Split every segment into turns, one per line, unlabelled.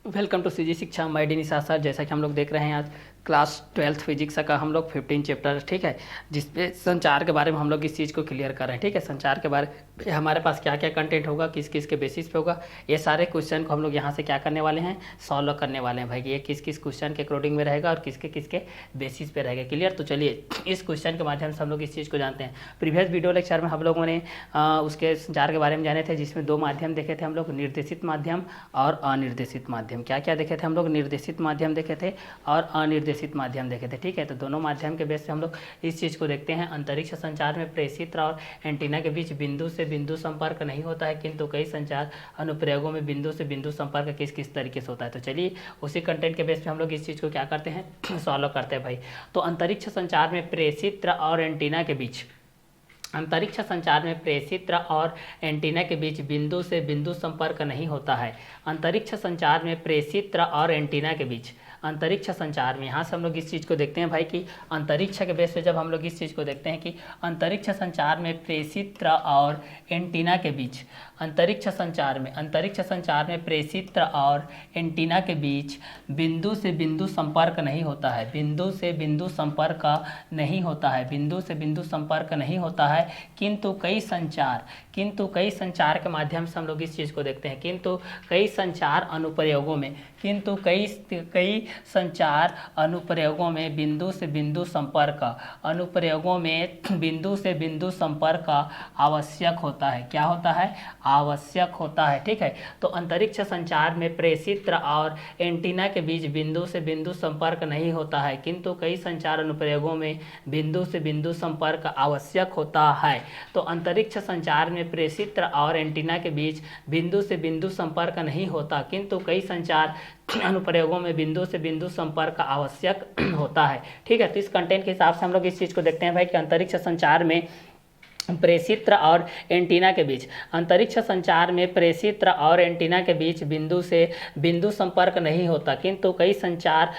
Welcome to CG शिक्षा my D Nisha sir. जैसा कि हम लोग देख रहे हैं आज क्लास 12th फिजिक्स का हम लोग 15 चैप्टर, ठीक है, जिसपे संचार के बारे में हम लोग इस चीज़ को क्लियर कर रहे हैं। ठीक है, संचार के बारे में हमारे पास क्या क्या कंटेंट होगा, किस किस के बेसिस पे होगा, ये सारे क्वेश्चन को हम लोग यहाँ से क्या करने वाले हैं, सॉल्व करने वाले हैं भाई। ये किस किस क्वेश्चन के अकॉर्डिंग में रहेगा और किसके किसके बेसिस पे रहेगा। क्लियर? तो चलिए इस क्वेश्चन के माध्यम से हम लोग इस चीज़ को जानते हैं। प्रीवियस वीडियो लेक्चर में हम लोगों ने उसके संचार के बारे में जाने थे, जिसमें दो माध्यम देखे थे हम लोग, निर्देशित माध्यम और अनिर्देशित माध्यम। क्या क्या देखे थे हम लोग? निर्देशित माध्यम देखे थे और अनिर्देशित माध्यम देखे थे। ठीक है, तो दोनों माध्यम के बेस से हम लोग इस चीज़ को देखते हैं। अंतरिक्ष संचार में प्रेषित और एंटीना के बीच बिंदु से बिंदु संपर्क नहीं होता है, किंतु कई संचार अनुप्रयोगों में बिंदु से बिंदु संपर्क किस किस तरीके से होता है। तो चलिए उसी कंटेंट के बेस पे हम लोग इस चीज़ को क्या करते हैं, सॉल्व करते हैं भाई। तो अंतरिक्ष संचार में प्रेषित और एंटीना के बीच, अंतरिक्ष संचार में प्रेषित और एंटीना के बीच बिंदु से बिंदु संपर्क नहीं होता है। अंतरिक्ष संचार में प्रेषित और एंटीना के बीच, अंतरिक्ष संचार में यहाँ से हम लोग इस चीज़ को देखते हैं भाई कि अंतरिक्ष के बेस पे जब हम लोग इस चीज़ को देखते हैं कि अंतरिक्ष संचार में प्रेषित और एंटीना के बीच, अंतरिक्ष संचार में प्रेषित और एंटीना के बीच बिंदु से बिंदु संपर्क नहीं होता है। बिंदु से बिंदु संपर्क नहीं होता है, बिंदु से बिंदु संपर्क नहीं होता है, किंतु कई संचार के माध्यम से हम लोग इस चीज़ को देखते हैं। किंतु कई संचार अनुप्रयोगों में, किंतु कई संचार अनुप्रयोगों में बिंदु से बिंदु संपर्क, अनुप्रयोगों में बिंदु से बिंदु संपर्क आवश्यक होता है। क्या होता है? आवश्यक होता है। ठीक है, तो अंतरिक्ष संचार में प्रेषित और एंटीना के बीच बिंदु से बिंदु संपर्क नहीं होता है, किंतु कई संचार अनुप्रयोगों में बिंदु से बिंदु संपर्क आवश्यक होता है। तो अंतरिक्ष संचार में प्रेषित और एंटीना के बीच बिंदु से बिंदु संपर्क नहीं होता, किंतु कई संचार अनुप्रयोगों में बिंदु से बिंदु संपर्क आवश्यक होता है। ठीक है, तो इस कंटेंट के हिसाब से हम लोग इस चीज़ को देखते हैं भाई कि अंतरिक्ष संचार में प्रेषित और एंटीना के बीच, अंतरिक्ष संचार में प्रेषित और एंटीना के बीच बिंदु से बिंदु संपर्क नहीं होता, किंतु कई संचार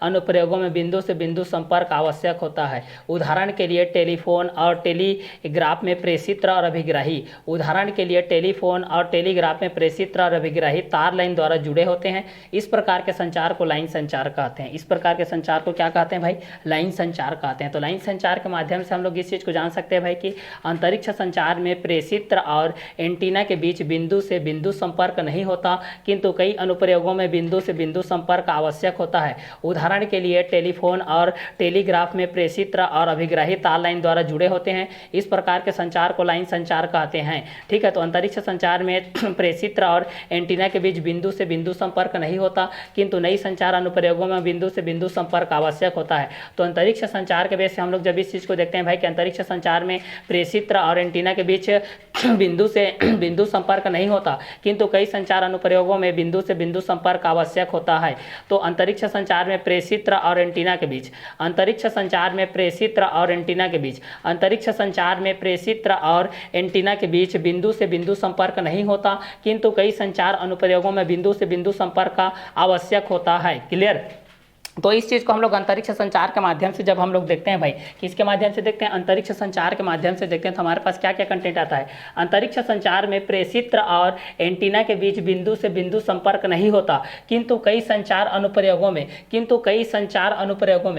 अनुप्रयोगों में बिंदु से बिंदु संपर्क आवश्यक होता है। उदाहरण के लिए टेलीफोन और टेलीग्राफ में प्रेषित और अभिग्राही, उदाहरण के लिए टेलीफोन और टेलीग्राफ में प्रेषित और अभिग्राही तार लाइन द्वारा जुड़े होते हैं। इस प्रकार के संचार को लाइन संचार कहते हैं। इस प्रकार के संचार को क्या कहते हैं भाई? लाइन संचार कहते हैं। तो लाइन संचार के माध्यम से हम लोग इस चीज़ को जान सकते हैं भाई कि अंतरिक्ष संचार में प्रेषित और एंटीना के बीच बिंदु से बिंदु संपर्क नहीं होता, किंतु कई अनुप्रयोगों में बिंदु से बिंदु संपर्क आवश्यक होता है। उदाहरण के लिए टेलीफोन और टेलीग्राफ में प्रेषित और अभिग्राही तार लाइन द्वारा जुड़े होते हैं। इस प्रकार के संचार को लाइन संचार कहते हैं। ठीक है, तो अंतरिक्ष संचार में प्रेषित और एंटीना के बीच बिंदु से बिंदु संपर्क नहीं होता, किंतु नई संचार अनुप्रयोगों में बिंदु से बिंदु संपर्क आवश्यक होता है। तो अंतरिक्ष संचार के बेस से हम लोग जब इस चीज़ को देखते हैं भाई कि अंतरिक्ष संचार में प्रेषित और एंटीना के बीच बिंदु से बिंदु संपर्क नहीं होता, किंतु कई संचार अनुप्रयोगों में बिंदु से बिंदु संपर्क आवश्यक होता है। तो अंतरिक्ष संचार में प्रेषित और एंटीना के बीच, अंतरिक्ष संचार में प्रेषित और एंटीना के बीच, अंतरिक्ष संचार में प्रेषित और एंटीना के बीच बिंदु से बिंदु संपर्क नहीं होता, किंतु कई संचार अनुप्रयोगों में बिंदु से बिंदु संपर्क आवश्यक होता है। क्लियर? तो इस चीज़ को हम लोग अंतरिक्ष संचार के माध्यम से जब हम लोग देखते हैं भाई, किसके माध्यम से देखते हैं? अंतरिक्ष संचार के माध्यम से देखते हैं। तो हमारे पास क्या क्या कंटेंट आता है? अंतरिक्ष संचार में प्रेषित और एंटीना के बीच बिंदु से बिंदु संपर्क नहीं होता, किंतु कई संचार अनुप्रयोगों में, किंतु कई संचार अनुप्रयोगों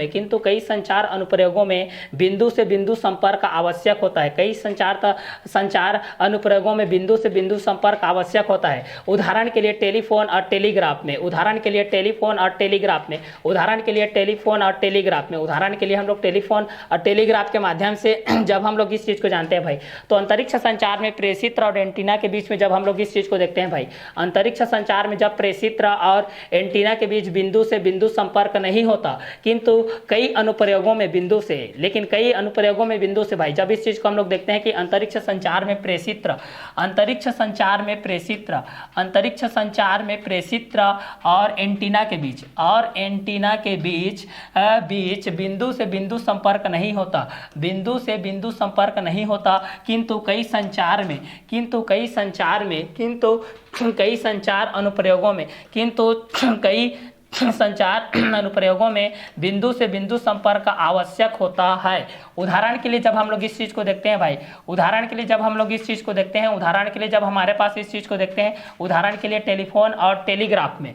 में बिंदु से बिंदु संपर्क आवश्यक होता है। कई संचार अनुप्रयोगों में बिंदु से बिंदु संपर्क आवश्यक होता है। उदाहरण के लिए टेलीफोन और टेलीग्राफ में, उदाहरण के लिए टेलीफोन और टेलीग्राफ में, उदाहरण के लिए टेलीफोन और टेलीग्राफ में, उदाहरण के लिए हम लोग टेलीफोन और टेलीग्राफ के माध्यम से जब हम लोग इस चीज़ को जानते हैं भाई, तो अंतरिक्ष संचार में प्रेषित और एंटीना के बीच में जब हम लोग इस चीज़ को देखते हैं भाई, अंतरिक्ष संचार में जब प्रेषित और एंटीना के बीच बिंदु से बिंदु संपर्क नहीं होता, किंतु कई अनुप्रयोगों में बिंदु से, लेकिन कई अनुप्रयोगों में बिंदु से भाई, जब इस चीज़ को हम लोग देखते हैं कि अंतरिक्ष संचार में प्रेषित, अंतरिक्ष संचार में प्रेषित, अंतरिक्ष संचार में प्रेषित और एंटीना के बीच, और एंटीना के बीच बिंदु से बिंदु संपर्क नहीं होता, बिंदु से बिंदु संपर्क नहीं होता, किंतु कई संचार अनुप्रयोगों में, किंतु कई संचार अनुप्रयोगों में बिंदु से बिंदु संपर्क आवश्यक होता है। उदाहरण के लिए जब हम लोग इस चीज़ को देखते हैं भाई, उदाहरण के लिए जब हम लोग इस चीज़ को देखते हैं, उदाहरण के लिए जब हमारे पास इस चीज़ को देखते हैं, उदाहरण के लिए टेलीफोन और टेलीग्राफ में,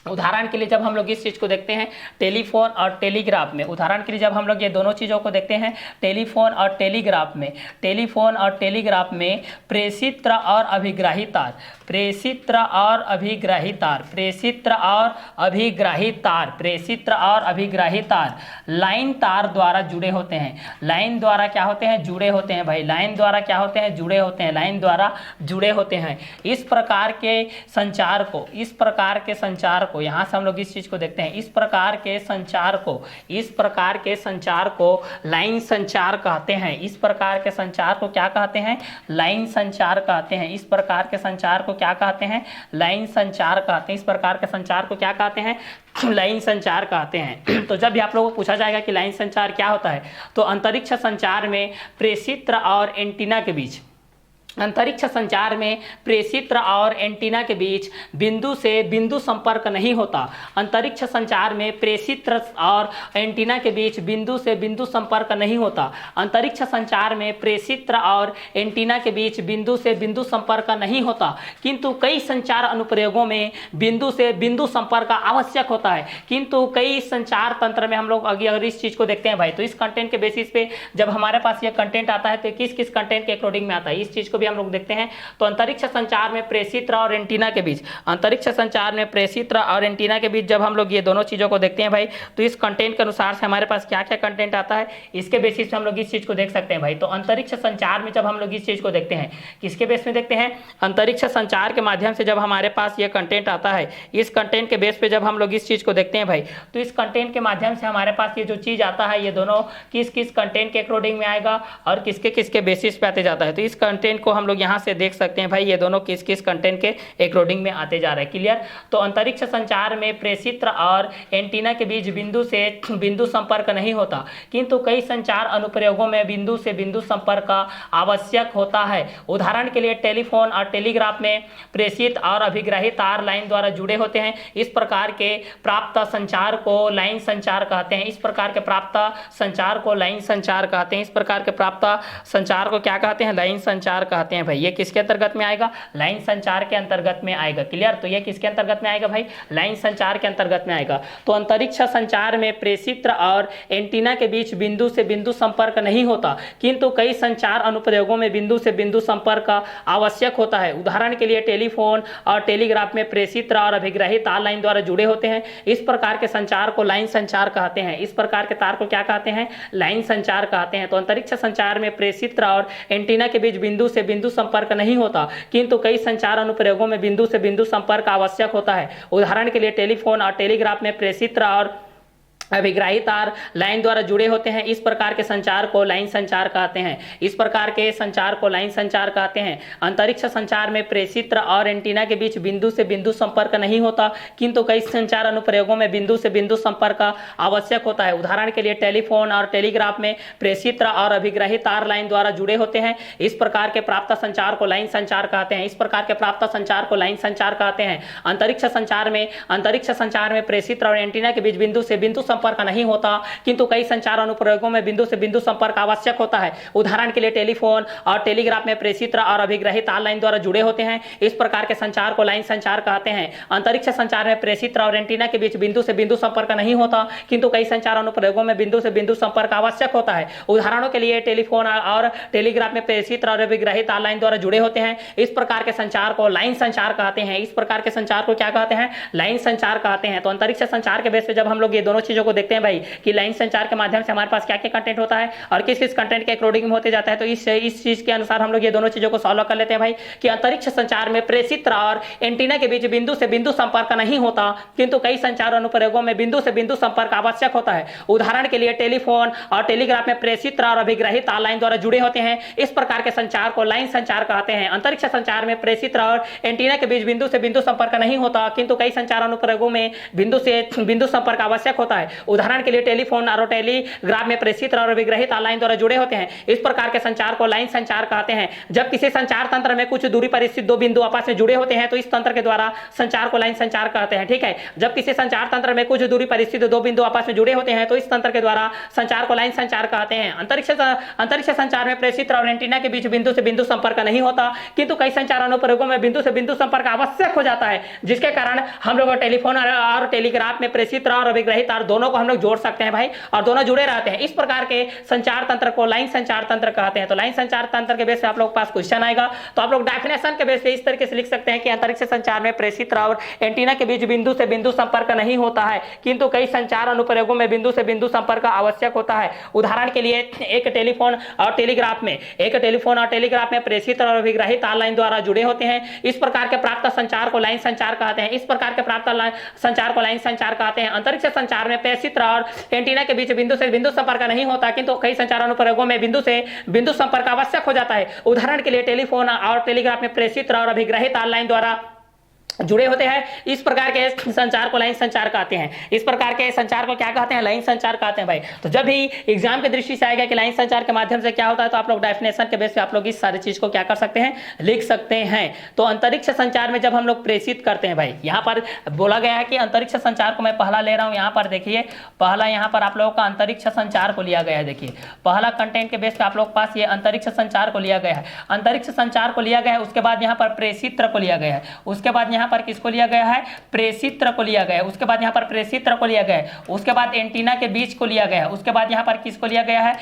उदाहरण के लिए जब हम लोग इस चीज़ को देखते हैं टेलीफोन और टेलीग्राफ में, उदाहरण के लिए जब हम लोग ये दोनों चीज़ों को देखते हैं टेलीफोन और टेलीग्राफ में, टेलीफोन और टेलीग्राफ में प्रेषित्र और अभिग्राही तार, प्रेषित्र और अभिग्राही तार, प्रेषित्र और अभिग्राही तार, प्रेषित्र और अभिग्राही तार लाइन तार द्वारा जुड़े होते हैं। लाइन द्वारा क्या होते हैं? जुड़े होते हैं भाई। लाइन द्वारा क्या होते हैं? जुड़े होते हैं। लाइन द्वारा जुड़े होते हैं। इस प्रकार के संचार को, इस प्रकार के संचार को, यहाँ से हम लोग इस चीज़ को देखते हैं, इस प्रकार के संचार को, इस प्रकार के संचार को लाइन संचार कहते हैं। इस प्रकार के संचार को क्या कहते हैं? लाइन संचार कहते हैं। इस प्रकार के संचार को क्या कहते हैं? लाइन संचार कहते हैं। इस प्रकार के संचार को क्या कहते हैं? लाइन संचार कहते हैं। तो जब भी आप लोगों को पूछा जाएगा कि लाइन संचार क्या होता है, तो अंतरिक्ष संचार में प्रेषित्र और एंटीना के बीच, अंतरिक्ष संचार में प्रेषित्र और एंटीना के बीच बिंदु से बिंदु संपर्क नहीं होता। अंतरिक्ष संचार में प्रेषित्र और एंटीना के बीच बिंदु से बिंदु संपर्क नहीं होता। अंतरिक्ष संचार में प्रेषित्र और एंटीना के बीच बिंदु से बिंदु संपर्क नहीं होता, किंतु कई संचार अनुप्रयोगों में बिंदु से बिंदु संपर्क आवश्यक होता है। किंतु कई संचार तंत्र में हम लोग अगर इस चीज़ को देखते हैं भाई, तो इस कंटेंट के बेसिस पे जब हमारे पास ये कंटेंट आता है तो किस किस कंटेंट के अकॉर्डिंग में आता है, इस चीज़ को भी हम लोग देखते हैं। तो अंतरिक्ष संचार में प्रेषित्र और एंटीना के बीच, अंतरिक्ष संचार में प्रेषित्र और एंटीना के बीच जब हम लोग ये दोनों चीज़ों को देखते हैं भाई, तो इस कंटेंट के अनुसार से हमारे पास क्या क्या कंटेंट आता है, इसके बेसिस पे हम लोग इस चीज़ को देख सकते हैं भाई। तो अंतरिक्ष संचार में जब हम लोग इस चीज़ को देखते हैं, किसके बेस में देखते हैं? अंतरिक्ष संचार के माध्यम से जब हमारे पास ये कंटेंट आता है, इस कंटेंट के बेस पे जब हम लोग इस चीज़ को देखते हैं भाई, तो इस कंटेंट के माध्यम से हमारे पास ये जो चीज़ आता है, ये दोनों किस किस कंटेंट के अकॉर्डिंग में आएगा और किसके किसके बेसिस पे आते जाता है। तो इस कंटेंट को हम लोग यहाँ से देख सकते हैं भाई, ये दोनों किस किस कंटेंट के अकॉर्डिंग में आते जा रहे हैं। क्लियर? तो अंतरिक्ष संचार में प्रेषित्र और एंटीना के बीच बिंदु से बिंदु संपर्क नहीं होता, किंतु कई संचार अनुप्रयोगों में बिंदु से बिंदु संपर्क आवश्यक होता है। उदाहरण के लिए टेलीफोन और टेलीग्राफ में प्रेषित और अभिग्राही तार लाइन द्वारा जुड़े होते हैं। इस प्रकार के प्राप्त संचार को लाइन संचार कहते हैं। इस प्रकार के प्राप्त संचार को लाइन संचार कहते हैं। इस प्रकार के प्राप्त संचार को क्या कहते हैं? लाइन संचार कहते हैं भाई। ये किसके अंतर्गत में आएगा? लाइन संचार के अंतर्गत में आएगा। क्लियर? तो ये किसके अंतर्गत में आएगा भाई? लाइन संचार के अंतर्गत में आएगा। तो अंतरिक्ष संचार में प्रेषित्र और एंटीना के बीच बिंदु से बिंदु संपर्क नहीं होता, किंतु कई संचार अनुप्रयोगों में बिंदु से बिंदु संपर्क आवश्यक होता है। उदाहरण के लिए टेलीफोन और टेलीग्राफ में प्रेषित्र और अभिग्राही तार लाइन द्वारा जुड़े होते हैं। इस प्रकार के संचार को लाइन संचार कहते हैं। इस प्रकार के तार को क्या कहते हैं? लाइन संचार कहते हैं। तो अंतरिक्ष संचार में प्रेषित्र और एंटीना के बीच बिंदु से बिंदु संपर्क नहीं होता, किंतु कई संचार अनुप्रयोगों में बिंदु से बिंदु संपर्क आवश्यक होता है। उदाहरण के लिए टेलीफोन और टेलीग्राफ में प्रेषित्र और अभिग्राही तार लाइन द्वारा जुड़े होते हैं। इस प्रकार के संचार को लाइन संचार कहते हैं। इस प्रकार के संचार को लाइन संचार कहते हैं। अंतरिक्ष संचार में प्रेषित्र और एंटीना के बीच बिंदु से बिंदु संपर्क नहीं होता, किंतु कई संचार अनुप्रयोगों में बिंदु से बिंदु संपर्क आवश्यक होता है। उदाहरण के लिए टेलीफोन और टेलीग्राफ में प्रेषित्र और अभिग्राही तार लाइन द्वारा जुड़े होते हैं। इस प्रकार के प्राप्त संचार को लाइन संचार कहते हैं। इस प्रकार के प्राप्त संचार को लाइन संचार कहते हैं। अंतरिक्ष संचार में प्रेषित्र और एंटीना के बीच बिंदु से बिंदु संपर्क नहीं होता, किंतु कई संचार अनुप्रयोगों में बिंदु से बिंदु संपर्क आवश्यक होता है। उदाहरण के लिए टेलीफोन और टेलीग्राफ में प्रेषित्र और अभिग्राही तार लाइन द्वारा जुड़े होते हैं। इस प्रकार के संचार को लाइन संचार कहते हैं। अंतरिक्ष संचार में प्रेषित्र और एंटीना के बीच बिंदु से बिंदु संपर्क नहीं होता, किंतु कई संचार अनुप्रयोगों में बिंदु से बिंदु संपर्क आवश्यक होता है। उदाहरणों के लिए टेलीफोन और टेलीग्राफ में प्रेषित्र और अभिग्राही तार लाइन द्वारा जुड़े होते हैं। इस प्रकार के संचार को लाइन संचार कहते हैं। इस प्रकार के संचार को क्या कहते हैं? लाइन संचार कहते हैं। तो अंतरिक्ष संचार के बेस पे जब हम लोग ये दोनों चीजों को देखते हैं भाई कि लाइन संचार के माध्यम से हमारे पास क्या क्या कंटेंट होता है और किस किस कंटेंट के अकॉर्डिंग में होते जाता है, तो इस चीज के अनुसार हम लोग ये दोनों चीजों को सॉल्व कर लेते हैं भाई कि अंतरिक्ष संचार में प्रेषित्र और एंटीना के बीच बिंदु से बिंदु संपर्क नहीं होता, किंतु कई संचार अनुप्रयोगों में बिंदु से बिंदु संपर्क आवश्यक होता है। उदाहरण के लिए टेलीफोन और टेलीग्राफ में प्रेषित्र और अभिग्राही तार लाइन द्वारा जुड़े होते हैं। इस प्रकार के संचार को लाइन संचार कहते हैं। अंतरिक्ष संचार में प्रेषित्र और एंटीना के बीच बिंदु से बिंदु संपर्क नहीं होता, किंतु कई संचार अनुप्रयोगों में बिंदु से बिंदु संपर्क आवश्यक होता है। उदाहरण के लिए टेलीफोन और टेलीग्राफ में प्रेषित और विग्रहित लाइन द्वारा जुड़े होते हैं। इस प्रकार के संचार को लाइन संचार कहते हैं। जब किसी संचार तंत्र में कुछ दूरी पर स्थित दो बिंदु आपस में जुड़े होते हैं तो इस तंत्र के द्वारा संचार को लाइन संचार कहते हैं। ठीक है, जब किसी संचार तंत्र में कुछ दूरी पर स्थित दो बिंदु आपस में जुड़े होते हैं तो इस तंत्र के द्वारा संचार को लाइन संचार कहते हैं। अंतरिक्ष संचार में प्रेषित और एंटीना के बीच बिंदु से बिंदु संपर्क नहीं होता, किंतु कई संचार अनुप्रयोगों में बिंदु से बिंदु संपर्क आवश्यक हो जाता है, जिसके कारण हम लोग टेलीफोन और टेलीग्राफ में प्रेषित और विग्रहित तार दोनों को हम लोग जोड़ सकते हैं भाई, और दोनों जुड़े रहते हैं। इस प्रकार के संचार तंत्र को लाइन संचार तंत्र कहते हैं। तो लाइन संचार तंत्र के बेस पे आप लोग पास क्वेश्चन आएगा तो आप लोग डेफिनेशन के बेस पे इस तरीके से लिख सकते हैं कि अंतरिक्ष संचार में प्रेषित और एंटीना के बीच बिंदु से बिंदु संपर्क नहीं होता है, किंतु कई संचार अनुप्रयोगों में बिंदु से बिंदु संपर्क आवश्यक होता है। उदाहरण के लिए एक टेलीफोन और टेलीग्राफ में प्रेषित और विग्रहित तार लाइन द्वारा जुड़े होते हैं। इस प्रकार के प्राप्त संचार को लाइन संचार कहते हैं। संचार को लाइन संचार कहते हैं। अंतरिक्ष संचार में प्रेषित और एंटीना के बीच बिंदु से बिंदु संपर्क नहीं होता, किंतु कई संचार अनुप्रयोगों में बिंदु से बिंदु संपर्क आवश्यक हो जाता है। उदाहरण के लिए टेलीफोन और टेलीग्राफ में प्रेषित और विग्रहित तार लाइन द्वारा जुड़े होते हैं। इस प्रकार के संचार को लाइन संचार कहते हैं। इस प्रकार के संचार को क्या कहते हैं? लाइन संचार कहते हैं भाई। तो जब भी एग्जाम की दृष्टि से आएगा कि लाइन संचार के माध्यम से क्या होता है तो आप लोग डेफिनेशन के बेस पे आप लोग इस सारी चीज को क्या कर सकते हैं, लिख सकते हैं। तो अंतरिक्ष संचार में जब हम लोग प्रेषित करते हैं भाई, यहाँ पर बोला गया है कि अंतरिक्ष संचार को मैं पहला ले रहा हूँ। यहाँ पर देखिए, पहला यहाँ पर आप लोगों का अंतरिक्ष संचार को लिया गया है। देखिए पहला कंटेंट के बेस पे आप लोग पास ये अंतरिक्ष संचार को लिया गया है। अंतरिक्ष संचार को लिया गया है, उसके बाद यहाँ पर प्रेषित्र को लिया गया है, उसके बाद यहाँ पर किसको लिया गया है? प्रेषित्र को लिया गया है, उसके बाद यहाँ पर प्रेषित्र को लिया गया है, उसके बाद एंटीना के बीच को लिया गया है, उसके बाद यहाँ पर किसको लिया गया है?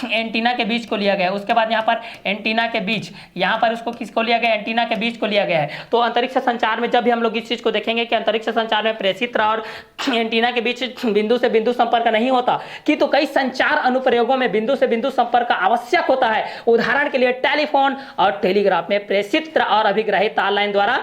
एंटीना के बीच को लिया गया है, उसके बाद यहाँ पर एंटीना के बीच, यहाँ पर उसको किसको लिया गया? एंटीना के बीच को लिया गया है। तो अंतरिक्ष संचार में जब भी हम लोग इस चीज को देखेंगे कि अंतरिक्ष संचार में प्रेषित्र और एंटीना के बीच बिंदु से बिंदु संपर्क नहीं होता, किंतु कई संचार अनुप्रयोगों में बिंदु से बिंदु संपर्क आवश्यक होता है। उदाहरण के लिए टेलीफोन और टेलीग्राफ में प्रेषित्र और अभिग्रहित तार लाइन द्वारा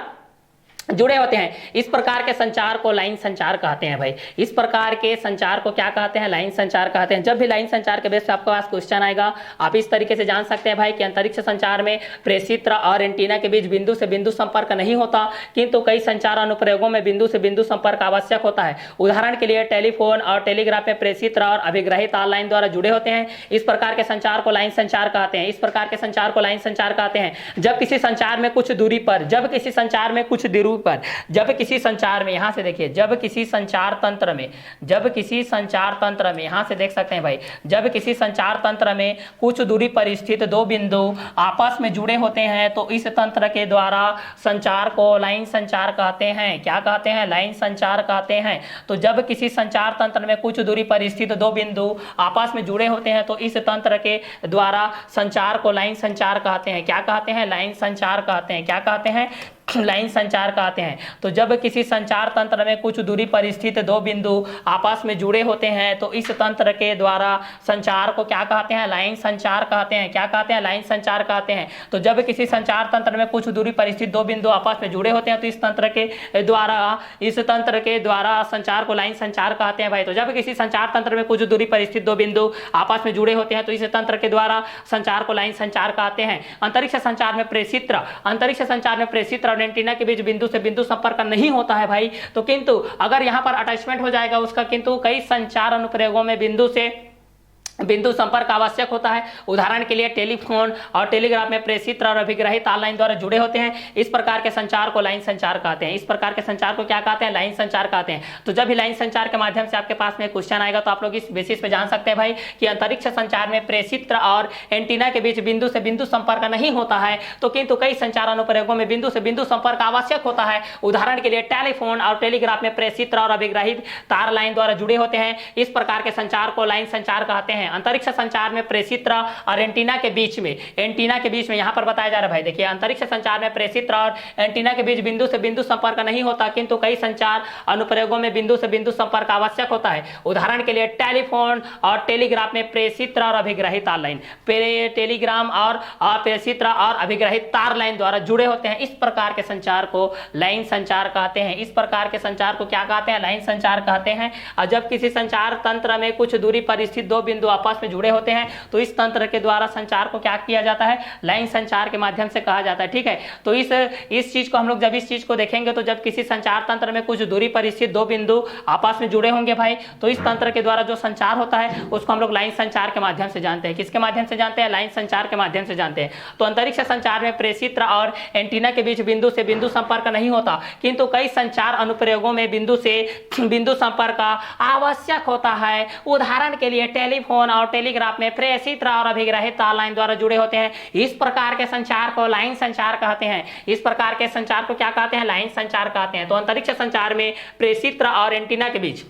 जुड़े होते हैं। इस प्रकार के संचार को लाइन संचार कहते हैं भाई। इस प्रकार के संचार को क्या कहते हैं? लाइन संचार कहते हैं। जब भी लाइन संचार के बेस पे आपके पास क्वेश्चन आएगा आप इस तरीके से जान सकते हैं भाई कि अंतरिक्ष संचार में प्रेषित्र और एंटीना के बीच बिंदु से बिंदु संपर्क नहीं होता, किंतु कई संचार अनुप्रयोगों में बिंदु से बिंदु संपर्क आवश्यक होता है। उदाहरण के लिए टेलीफोन और टेलीग्राफ में प्रेषित्र और अभिग्रहित तार लाइन द्वारा जुड़े होते हैं। इस प्रकार के संचार को लाइन संचार कहते हैं। इस प्रकार के संचार को लाइन संचार कहते हैं। जब किसी संचार में कुछ दूरी पर, जब किसी संचार में कुछ दूरी पर, जब किसी संचार में, यहां से देखिए, जब किसी संचार तंत्र में, जब किसी संचार तंत्र में, यहां से देख सकते हैं भाई, जब किसी संचार तंत्र में कुछ दूरी पर स्थित दो बिंदु आपस में जुड़े होते हैं तो इस तंत्र के द्वारा संचार को लाइन संचार कहते हैं। क्या कहते हैं? लाइन संचार कहते हैं। तो जब किसी संचार तंत्र में कुछ दूरी पर स्थित दो बिंदु आपस में जुड़े होते हैं तो इस तंत्र के द्वारा संचार को लाइन संचार कहते हैं। क्या कहते हैं? लाइन संचार कहते हैं। क्या कहते हैं? लाइन संचार कहते हैं। तो जब किसी संचार तंत्र में कुछ दूरी पर स्थित दो बिंदु आपस में जुड़े होते हैं तो इस तंत्र के द्वारा संचार को क्या कहते हैं? लाइन संचार कहते हैं। क्या कहते हैं? लाइन संचार कहते हैं। तो जब किसी संचार तंत्र में कुछ दूरी पर स्थित दो बिंदु आपस में जुड़े होते हैं तो इस तंत्र के द्वारा संचार को लाइन संचार कहते हैं भाई। तो जब किसी संचार तंत्र में कुछ दूरी पर स्थित दो बिंदु आपस में जुड़े होते हैं तो इस तंत्र के द्वारा संचार को लाइन संचार कहते हैं। अंतरिक्ष संचार में प्रेषित्र एंटीना के बीच बिंदु से बिंदु संपर्क नहीं होता है भाई। तो किंतु अगर यहां पर अटैचमेंट हो जाएगा उसका, किंतु कई संचार अनुप्रयोगों में बिंदु से बिंदु संपर्क आवश्यक होता है। उदाहरण के लिए टेलीफोन और टेलीग्राफ में प्रेषित्र और अभिग्रहित तार लाइन द्वारा जुड़े होते हैं। इस प्रकार के संचार को लाइन संचार कहते हैं। इस प्रकार के संचार को क्या कहते हैं? लाइन संचार कहते हैं। तो जब भी लाइन संचार के माध्यम से आपके पास में क्वेश्चन आएगा तो आप लोग इस बेसिस पे जान सकते हैं भाई कि अंतरिक्ष संचार में प्रेषित्र और एंटीना के बीच बिंदु से बिंदु संपर्क नहीं होता है, तो किंतु कई संचार अनुप्रयोगों में बिंदु से बिंदु संपर्क आवश्यक होता है। उदाहरण के लिए टेलीफोन और टेलीग्राफ में प्रेषित्र और अभिग्रहित तार लाइन द्वारा जुड़े होते हैं। इस प्रकार के संचार को लाइन संचार कहते हैं। अंतरिक्ष संचार में प्रेषित्र और एंटीना के बीच में, यहां पर बताया जा रहा है भाई, देखिए अंतरिक्ष संचार में प्रेषित्र और एंटीना के बीच बिंदु से बिंदु संपर्क नहीं होता, किंतु कई संचार अनुप्रयोगों में बिंदु से बिंदु संपर्क आवश्यक होता है। उदाहरण के लिए टेलीफोन और टेलीग्राफ में प्रेषित्र और अभिग्रहित तार लाइन, टेलीग्राम और प्रेषित्र और अभिग्रहित तार लाइन द्वारा जुड़े होते हैं। इस प्रकार के संचार को लाइन संचार कहते हैं। इस प्रकार के संचार को क्या कहते हैं? लाइन संचार कहते हैं। और जब किसी संचार तंत्र में कुछ दूरी पर स्थित दो बिंदु आपस में जुड़े होते हैं, तो इस तंत्र के द्वारा संचार को क्या किया जाता है, लाइन संचार के माध्यम से कहा जाता है। ठीक है, तो इस चीज को हम लोग जब इस चीज को देखेंगे तो जब किसी संचार तंत्र में कुछ दूरी पर स्थित दो बिंदु आपस में जुड़े होंगे भाई, तो इस तंत्र के द्वारा जो संचार होता है उसको हम लोग लाइन संचार के माध्यम से जानते हैं। किसके माध्यम से जानते हैं, लाइन संचार के माध्यम से जानते हैं। तो अंतरिक्ष संचार में प्रेषित्र और एंटीना के बीच बिंदु से बिंदु संपर्क नहीं होता, किंतु कई संचार अनुप्रयोगों में बिंदु से बिंदु संपर्क आवश्यक होता है। उदाहरण के लिए टेलीफोन और टेलीग्राफ में प्रेषित्र और अभिग्राही तार लाइन द्वारा जुड़े होते हैं। इस प्रकार के संचार को लाइन संचार कहते हैं। इस प्रकार के संचार को क्या कहते हैं, लाइन संचार कहते हैं। तो अंतरिक्ष संचार में प्रेषित्र और एंटीना के बीच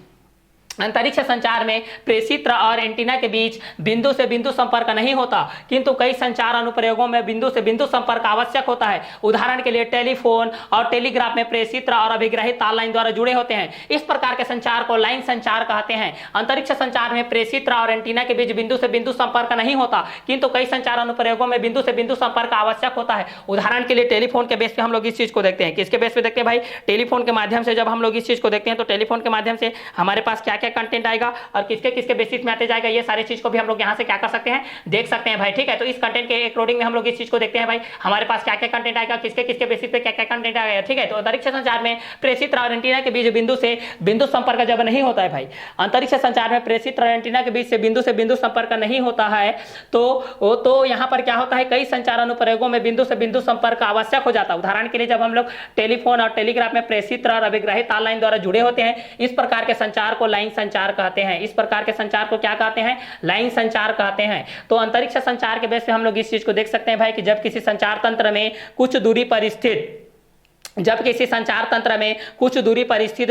अंतरिक्ष संचार में प्रेषित्र और एंटीना के बीच बिंदु से बिंदु संपर्क नहीं होता, किंतु कई संचार अनुप्रयोगों में बिंदु से बिंदु संपर्क आवश्यक होता है। उदाहरण के लिए टेलीफोन और टेलीग्राफ में प्रेषित्र और अभिग्राही तार लाइन द्वारा जुड़े होते हैं। इस प्रकार के संचार को लाइन संचार कहते हैं। अंतरिक्ष संचार में प्रेषित्र और एंटीना के बीच बिंदु से बिंदु संपर्क नहीं होता, किंतु कई संचार अनुप्रयोगों में बिंदु से बिंदु संपर्क आवश्यक होता है। उदाहरण के लिए टेलीफोन के बेस पे हम लोग इस चीज को देखते हैं। किसके बेस पे देखते हैं भाई, टेलीफोन के माध्यम से जब हम लोग इस चीज को देखते हैं तो टेलीफोन के माध्यम से हमारे पास क्या क्या कंटेंट आएगा और किसके किसके बेसिस में आते जाएगा, ये सारी चीज को भी हम लोग यहाँ से क्या कर सकते हैं, देख सकते हैं भाई। ठीक है, तो इस कंटेंट के अकॉर्डिंग में हम लोग इस चीज को देखते हैं भाई, हमारे पास क्या क्या कंटेंट आएगा, किसके किसके बेसिस पे क्या क्या कंटेंट आएगा। ठीक है, तो अंतरिक्ष संचार में प्रेषित्र और एंटीना के बीच बिंदु से बिंदु संपर्क जब नहीं होता है भाई, अंतरिक्ष संचार में प्रेषित्र और एंटीना के बीच से बिंदु संपर्क नहीं होता है, तो यहाँ पर क्या होता है, कई संचार अनुप्रयोगों में बिंदु से बिंदु संपर्क आवश्यक हो जाता है। उदाहरण के लिए जब हम लोग टेलीफोन और टेलीग्राफ में प्रेषित्र और अभिग्राही तार लाइन द्वारा जुड़े होते हैं, इस प्रकार के संचार को लाइन संचार कहते हैं। इस प्रकार के संचार को क्या कहते हैं, लाइन संचार कहते हैं। तो अंतरिक्ष संचार के बेस पे हम लोग इस चीज को देख सकते हैं भाई कि जब किसी संचार तंत्र में कुछ दूरी पर स्थित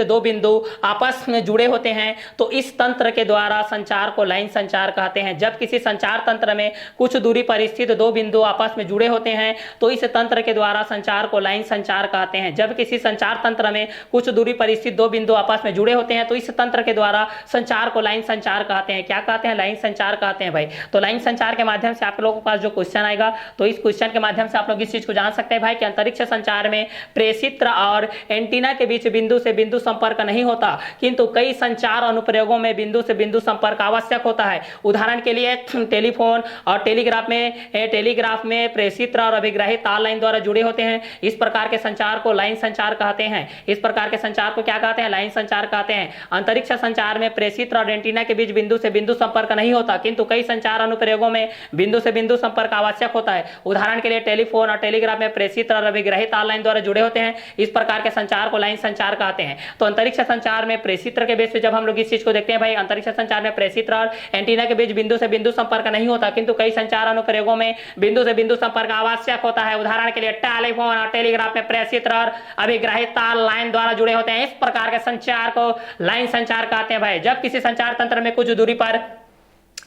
दो बिंदु आपस में जुड़े होते हैं, तो इस तंत्र के द्वारा संचार को लाइन संचार कहते हैं। जब किसी संचार तंत्र में कुछ दूरी पर स्थित दो बिंदु आपस में जुड़े होते हैं, तो इस तंत्र के द्वारा संचार को लाइन संचार कहते हैं। जब किसी संचार तंत्र में कुछ दूरी पर स्थित दो बिंदु आपस में जुड़े होते हैं, तो इस तंत्र के द्वारा संचार को लाइन संचार कहते हैं। क्या कहते हैं, लाइन संचार कहते हैं भाई। तो लाइन संचार के माध्यम से आप लोगों के पास जो क्वेश्चन आएगा, तो इस क्वेश्चन के माध्यम से आप लोग इस चीज को जान सकते हैं भाई कि अंतरिक्ष संचार में प्रेषित्र और एंटीना के बीच बिंदु से बिंदु संपर्क नहीं होता, किंतु कई संचार अनुप्रयोगों में बिंदु से बिंदु संपर्क आवश्यक होता है। उदाहरण के लिए टेलीफोन और टेलीग्राफ में प्रेषित्र और अभिग्राही तार लाइन द्वारा जुड़े होते हैं। इस प्रकार के संचार को लाइन संचार कहते हैं। इस प्रकार के संचार को क्या कहते हैं, लाइन संचार कहते हैं। अंतरिक्ष संचार में प्रेषित्र और एंटीना के बीच बिंदु से बिंदु संपर्क नहीं होता, किंतु कई संचार अनुप्रयोगों में बिंदु से बिंदु संपर्क आवश्यक होता है। उदाहरण के लिए टेलीफोन और टेलीग्राफ में प्रेषित्र और अभिग्राही तार लाइन द्वारा जुड़े होते हैं। इस प्रकार के संचार को लाइन संचार कहते हैं। तो अंतरिक्ष संचार में प्रेषित्र के बेस पे जब हम लोग इस चीज को देखते हैं भाई, अंतरिक्ष संचार में प्रेषित्र और एंटीना के बीच बिंदु से बिंदु संपर्क नहीं होता, किंतु कई संचार अनुप्रयोगों में बिंदु से बिंदु संपर्क आवश्यक होता है। उदाहरण के लिए टेलीफोन और टेलीग्राफ में प्रेषित्र और अभिग्राही तार लाइन द्वारा जुड़े होते हैं। इस प्रकार के संचार को लाइन संचार कहते हैं भाई। जब किसी संचार तंत्र में कुछ दूरी पर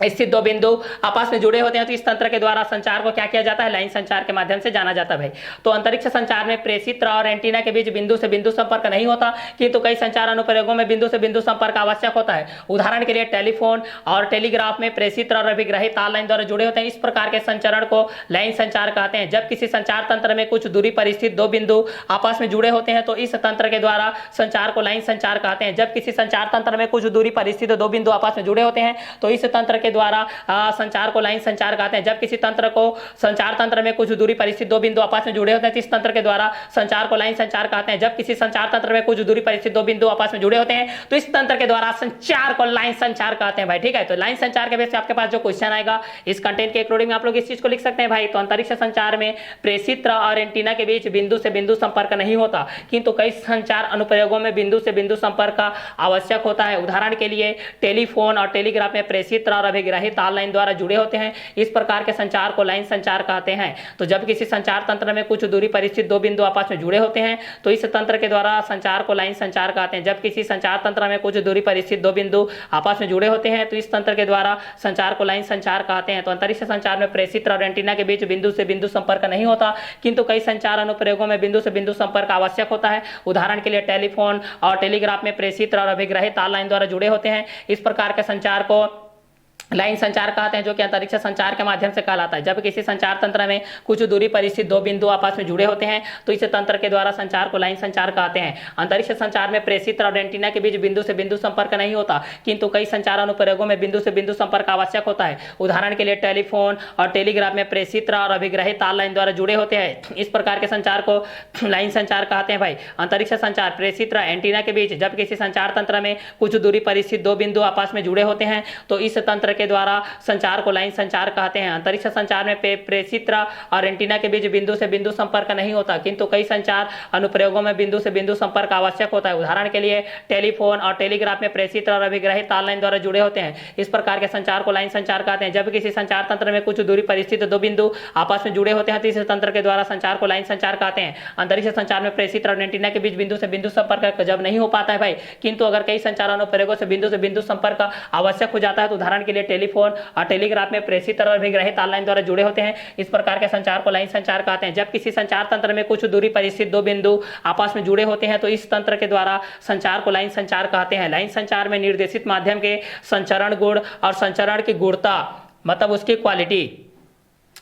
स्थित दो बिंदु आपस में जुड़े होते हैं, तो इस तंत्र के द्वारा संचार को क्या किया जाता है, लाइन संचार के माध्यम से जाना जाता है भाई। तो अंतरिक्ष संचार में प्रेषित्र और एंटीना के बीच बिंदु से बिंदु संपर्क नहीं होता, किंतु कई संचार अनुप्रयोगों में बिंदु से बिंदु संपर्क आवश्यक होता है। उदाहरण के लिए टेलीफोन और टेलीग्राफ में प्रेषित्र और अभिग्राही तार लाइन द्वारा जुड़े होते हैं। इस प्रकार के संचरण को लाइन संचार कहते हैं। जब किसी संचार तंत्र में कुछ दूरी पर स्थित दो बिंदु आपस में जुड़े होते हैं, तो इस तंत्र के द्वारा संचार को लाइन संचार कहते हैं। जब किसी संचार तंत्र में कुछ दूरी पर स्थित दो बिंदु आपस में जुड़े होते हैं, तो इस तंत्र के द्वारा संचार को लाइन संचार कहते हैं। जब किसी संचार तंत्र में कुछ दूरी पर स्थित दो बिंदु आपस में जुड़े होते हैं, तो इस तंत्र के द्वारा संचार को लाइन संचार कहते हैं। जब किसी संचार तंत्र में कुछ दूरी पर स्थित दो बिंदु आपस में जुड़े होते हैं, तो इस तंत्र के द्वारा संचार को लाइन संचार कहते हैं भाई। ठीक है, तो लाइन संचार के बेस पे आपके पास जो क्वेश्चन आएगा, इस कंटेंट के अकॉर्डिंग आप लोग इस चीज को लिख सकते हैं भाई। तो अंतरिक्ष संचार में प्रेषित्र और एंटीना के बीच बिंदु से बिंदु संपर्क नहीं होता, किंतु कई संचार अनुप्रयोगों में बिंदु से बिंदु संपर्क आवश्यक होता है। उदाहरण के लिए टेलीफोन और टेलीग्राफ में प्रेषित्र और अभिग्राही तार लाइन द्वारा जुड़े होते हैं। इस प्रकार के संचार को लाइन संचार कहते हैं। तो जब किसी संचार तंत्र में कुछ दूरी पर स्थित दो बिंदु आपस में जुड़े होते हैं, तो इस तंत्र के द्वारा संचार को लाइन संचार कहते हैं। जब किसी संचार तंत्र में कुछ दूरी पर स्थित दो बिंदु आपस में जुड़े होते हैं, तो इस तंत्र के द्वारा संचार को लाइन संचार कहते हैं। तो अंतरिक्ष संचार में प्रेषित्र और एंटीना के बीच बिंदु से बिंदु संपर्क नहीं होता, किंतु कई संचार अनुप्रयोगों में बिंदु से बिंदु संपर्क आवश्यक होता है। उदाहरण के लिए टेलीफोन और टेलीग्राफ में प्रेषित्र और अभिग्राही तार लाइन द्वारा जुड़े होते हैं। इस प्रकार के संचार को लाइन संचार कहते हैं, जो कि अंतरिक्ष संचार के माध्यम से कहलाता है। जब किसी संचार तंत्र में कुछ दूरी पर स्थित दो बिंदु आपस में जुड़े होते हैं तो इस तंत्र के द्वारा संचार को लाइन संचार कहते हैं। अंतरिक्ष संचार में प्रेषित और एंटीना के बीच बिंदु से बिंदु संपर्क नहीं होता, किंतु कई संचार अनुप्रयोगों में बिंदु से बिंदु संपर्क आवश्यक होता है। उदाहरण के लिए टेलीफोन और टेलीग्राफ में प्रेषित और अभिग्रहित तार लाइन द्वारा जुड़े होते हैं। इस प्रकार के संचार को लाइन संचार कहते हैं भाई। अंतरिक्ष संचार प्रेषित और एंटीना के बीच जब किसी संचार तंत्र में कुछ दूरी पर स्थित दो बिंदु आपस में जुड़े होते हैं तो इस तंत्र के द्वारा संचार को लाइन संचार कहते हैं। अंतरिक्ष संचार में प्रेषित और एंटीना के बीच बिंदु से बिंदु संपर्क नहीं होता, किंतु कई संचार अनुप्रयोगों में बिंदु से बिंदु संपर्क आवश्यक होता है। उदाहरण के लिए टेलीफोन और टेलीग्राफ में प्रेषित और अभिग्रहित तार लाइन द्वारा जुड़े होते हैं। इस प्रकार के संचार को लाइन संचार कहते हैं। जब किसी संचार तंत्र में कुछ दूरी पर स्थित दो बिंदु आपस में जुड़े होते हैं तो इस तंत्र के द्वारा संचार को लाइन संचार कहते हैं। अंतरिक्ष संचार में प्रेषित और एंटीना के बीच बिंदु से बिंदु संपर्क जब नहीं हो पाता है भाई, किंतु अगर कई संचार अनुप्रयोगों से बिंदु संपर्क आवश्यक हो जाता है तो उदाहरण के लिए टेलीफोन और टेलीग्राफ में प्रेषित और अभिग्रहित तार लाइन द्वारा जुड़े होते हैं। इस प्रकार के संचार को लाइन संचार कहते हैं। जब किसी संचार तंत्र में कुछ दूरी पर स्थित दो बिंदु आपस में जुड़े होते हैं तो इस तंत्र के द्वारा संचार को लाइन संचार कहते हैं। लाइन संचार में निर्देशित माध्यम के संचरण गुण और संचरण की गुणता मतलब उसकी क्वालिटी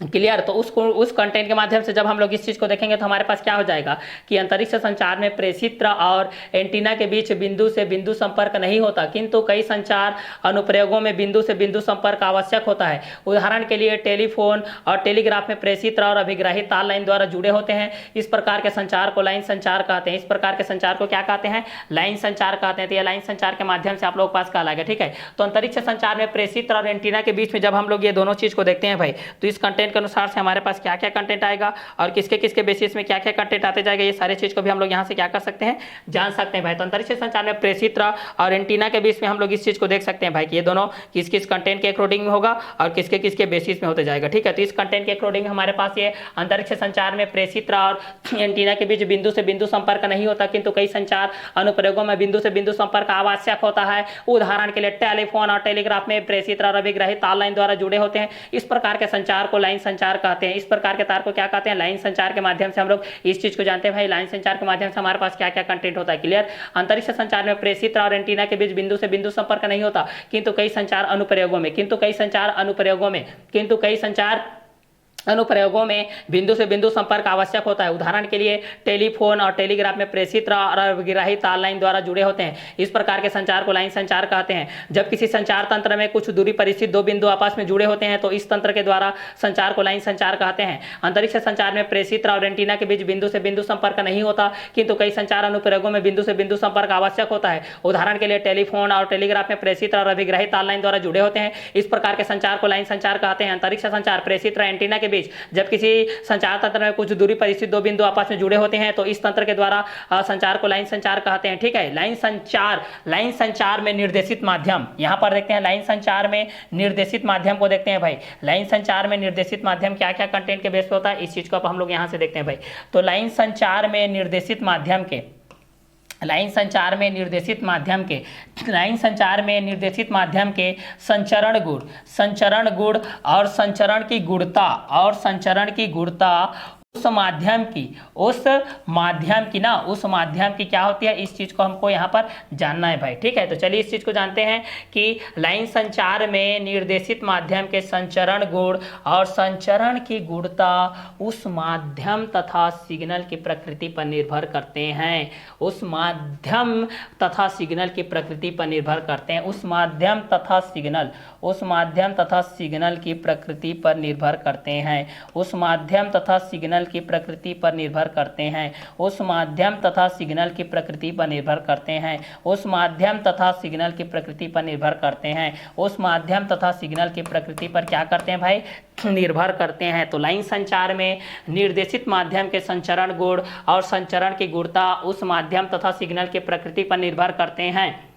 क्लियर। तो उस कंटेंट के माध्यम से जब हम लोग इस चीज को देखेंगे तो हमारे पास क्या हो जाएगा कि अंतरिक्ष संचार में प्रेषित और एंटीना के बीच बिंदु से बिंदु संपर्क नहीं होता, किंतु कई संचार अनुप्रयोगों में बिंदु से बिंदु संपर्क आवश्यक होता है। उदाहरण के लिए टेलीफोन और टेलीग्राफ में प्रेषित और अभिग्रहित तार लाइन द्वारा जुड़े होते हैं। इस प्रकार के संचार को लाइन संचार कहते हैं। इस प्रकार के संचार को क्या कहते हैं? लाइन संचार कहते हैं। तो यह लाइन संचार के माध्यम से आप लोग पास कहला गया, ठीक है। तो अंतरिक्ष संचार में प्रेषित और एंटीना के बीच में जब हम लोग ये दोनों चीज को देखते हैं भाई, तो इस कंटेंट के अनुसार से हमारे पास क्या क्या कंटेंट आएगा और किसके किसके बेसिस में क्या क्या कंटेंट आते जाएगा, ये सारे चीज को भी हम लोग यहाँ से क्या कर सकते हैं, जान सकते हैं भाई। तो अंतरिक्ष संचार में प्रेषित और एंटीना के बीच में हम लोग इस चीज को देख सकते हैं भाई कि ये दोनों किस किस कंटेंट के अकॉर्डिंग में होगा और किसके किसके बेसिस में होते जाएगा, ठीक है। तो इस कंटेंट के अकॉर्डिंग हमारे पास ये अंतरिक्ष संचार में प्रेषित और एंटीना के बीच बिंदु से बिंदु संपर्क नहीं होता, किंतु कई संचार अनुप्रयोगों में बिंदु से बिंदु संपर्क आवश्यक होता है। उदाहरण के लिए टेलीफोन और टेलीग्राफ में प्रेषित और अभिग्रहित तार लाइन द्वारा जुड़े होते हैं। इस प्रकार के संचार को लाइन संचार कहते हैं। इस प्रकार के तार को क्या कहते हैं? लाइन संचार के माध्यम से हम लोग इस चीज को जानते हैं भाई। लाइन संचार के माध्यम से हमारे पास क्या क्या कंटेंट होता है, क्लियर। अंतरिक्ष संचार में प्रेषित और एंटीना के बीच बिंदु से बिंदु संपर्क नहीं होता, किंतु कई संचार अनुप्रयोगों में बिंदु से बिंदु संपर्क आवश्यक होता है। उदाहरण के लिए टेलीफोन और टेलीग्राफ में प्रेषित और अभिग्रहित तार लाइन द्वारा जुड़े होते हैं। इस प्रकार के संचार को लाइन संचार कहते हैं। जब किसी संचार तंत्र में कुछ दूरी पर स्थित दो बिंदु आपस में जुड़े होते हैं तो इस तंत्र के द्वारा संचार को लाइन संचार कहते हैं। अंतरिक्ष संचार में प्रेषित और एंटीना के बीच बिंदु से बिंदु संपर्क नहीं होता, किंतु कई संचार अनुप्रयोगों में बिंदु से बिंदु संपर्क आवश्यक होता है। उदाहरण के लिए टेलीफोन और टेलीग्राफ में प्रेषित और अभिग्रहित तार लाइन द्वारा जुड़े होते हैं। इस प्रकार के संचार को लाइन संचार कहते हैं। अंतरिक्ष संचार प्रेषित और एंटीना के बीच जब किसी संचार तंत्र में कुछ दूरी पर स्थित दो बिंदु आपस में जुड़े होते हैं तो इस तंत्र के द्वारा संचार को लाइन संचार कहते हैं, ठीक है। लाइन संचार में निर्देशित माध्यम, यहां पर देखते हैं लाइन संचार में निर्देशित माध्यम को देखते हैं भाई। लाइन संचार में निर्देशित माध्यम क्या क्या कंटेंट के बेस पे होता है, इस चीज को हम लोग यहां से देखते हैं भाई। तो लाइन संचार में निर्देशित माध्यम के संचरण गुण और संचरण की गुणता उस माध्यम की क्या होती है, इस चीज को हमको यहाँ पर जानना है भाई, ठीक है। तो चलिए इस चीज को जानते हैं कि लाइन संचार में निर्देशित माध्यम के संचरण गुण और संचरण की गुणता उस माध्यम तथा सिग्नल की प्रकृति पर निर्भर करते हैं। उस माध्यम तथा सिग्नल की प्रकृति पर निर्भर करते हैं। उस माध्यम तथा सिग्नल की प्रकृति पर निर्भर करते हैं। उस माध्यम तथा सिग्नल की प्रकृति पर निर्भर करते हैं। उस माध्यम तथा सिग्नल की प्रकृति पर निर्भर करते हैं। उस माध्यम तथा सिग्नल की प्रकृति पर निर्भर करते हैं। उस माध्यम तथा सिग्नल की प्रकृति पर क्या करते हैं भाई, निर्भर करते हैं। तो लाइन संचार में निर्देशित माध्यम के संचरण गुण और संचरण की गुणता उस माध्यम तथा सिग्नल की प्रकृति पर निर्भर करते हैं।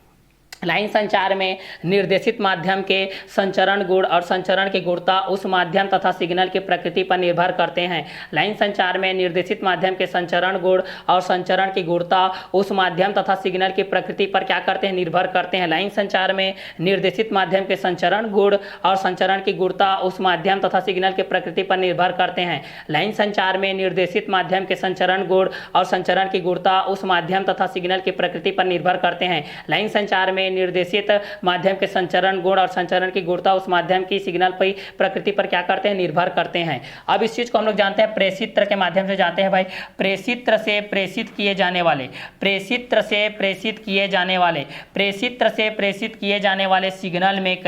लाइन संचार में निर्देशित माध्यम के संचरण गुण और संचरण की गुणता उस माध्यम तथा सिग्नल की प्रकृति पर निर्भर करते हैं। लाइन संचार में निर्देशित माध्यम के संचरण गुण और संचरण की गुणता उस माध्यम तथा सिग्नल की प्रकृति पर क्या करते हैं, निर्भर करते हैं। लाइन संचार में निर्देशित माध्यम के संचरण गुण और संचरण की गुणता उस माध्यम तथा सिग्नल की प्रकृति पर निर्भर करते हैं। लाइन संचार में निर्देशित माध्यम के संचरण गुण और संचरण की गुणता उस माध्यम तथा सिग्नल की प्रकृति पर निर्भर करते हैं। लाइन संचार में निर्देशित माध्यम के संचरण गुण और संचरण की गुणता उस माध्यम की सिग्नल पर प्रकृति पर क्या करते हैं, निर्भर करते हैं। अब इस चीज को हम लोग जानते हैं प्रेषित्र के माध्यम से जानते हैं भाई। प्रेषित्र से प्रेषित किए जाने वाले, प्रेषित्र से प्रेषित किए जाने वाले, प्रेषित्र से प्रेषित किए जाने वाले सिग्नल में